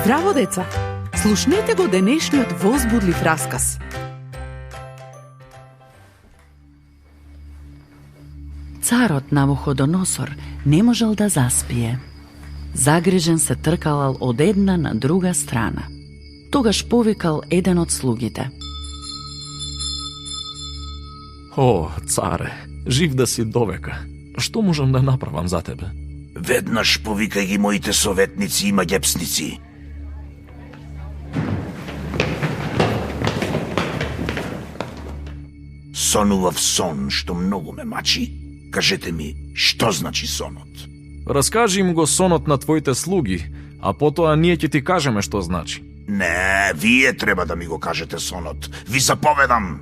Здраво, деца! Слушнете го денешниот возбудлив расказ. Царот Навуходоносор не можел да заспие. Загрижен се тркалал од една на друга страна. Тогаш повикал еден од слугите. О, царе, жив да си довека. Што можам да направам за тебе? Веднаш повикај ги моите советници и маѓепсници. Сонував сон што многу ме мачи. Кажете ми, што значи сонот? Раскажи им го сонот на твоите слуги, а потоа ние ќе ти кажеме што значи. Не, вие треба да ми го кажете сонот. Ви заповедам.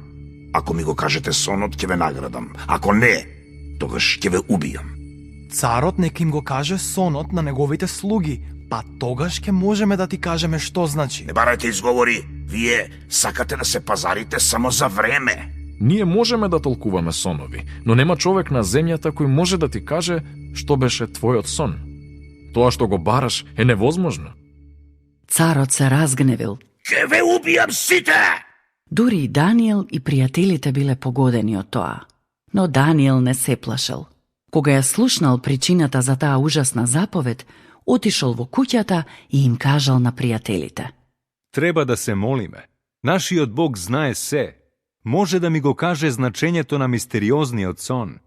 Ако ми го кажете сонот, ќе ве наградам. Ако не, тогаш ќе ве убијам. Царот нека им го каже сонот на неговите слуги, па тогаш ќе можеме да ти кажеме што значи. Не барајте изговори. Вие сакате да се пазарите само за време. Ние можеме да толкуваме сонови, но нема човек на земјата кој може да ти каже што беше твојот сон. Тоа што го бараш е невозможно. Царот се разгневил. Ќе ве убијам сите! Дури и Даниел и пријателите биле погодени од тоа. Но Даниел не се плашел. Кога ја слушнал причината за таа ужасна заповед, отишол во куќата и им кажал на пријателите. Треба да се молиме. Нашиот Бог знае се. Може да ми го каже значењето на мистериозниот сон.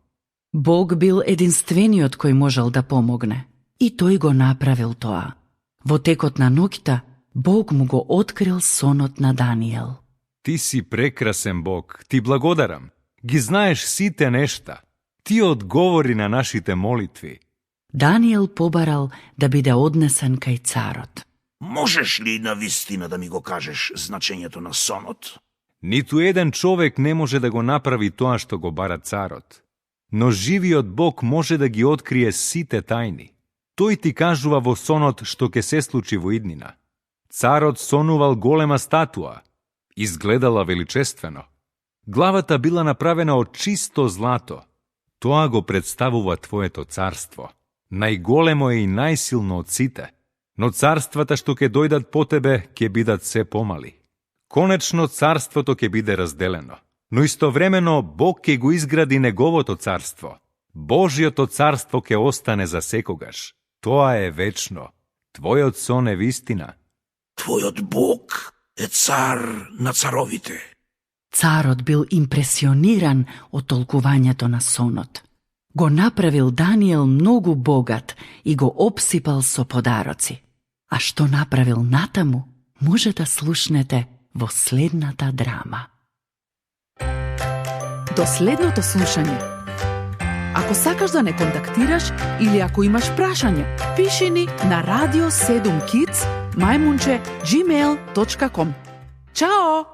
Бог бил единствениот кој можел да помогне. И тој го направил тоа. Во текот на ноќта, Бог му го открил сонот на Даниел. Ти си прекрасен Бог, ти благодарам. Ги знаеш сите нешта. Ти одговори на нашите молитви. Даниел побарал да биде однесен кај царот. Можеш ли навистина да ми го кажеш значењето на сонот? Ниту еден човек не може да го направи тоа што го бара царот. Но живиот Бог може да ги открие сите тајни. Тој ти кажува во сонот што ќе се случи во иднина. Царот сонувал голема статуа. Изгледала величествено. Главата била направена од чисто злато. Тоа го представува твоето царство. Најголемо е и најсилно од сите. Но царствата што ќе дојдат по тебе ќе бидат се помали. Конечно царството ќе биде разделено, но истовремено Бог ќе го изгради неговото царство. Божјото царство ќе остане за секогаш. Тоа е вечно. Твојот сон е вистина. Твојот Бог е цар на царовите. Царот бил импресиониран од толкувањето на сонот. Го направил Даниел многу богат и го обсипал со подароци. А што направил натаму, може да слушнете во следната драма. До следното слушање. Ако сакаш да не контактираш или ако имаш прашање, пиши ни на radio7kids@gmail.com. Чао!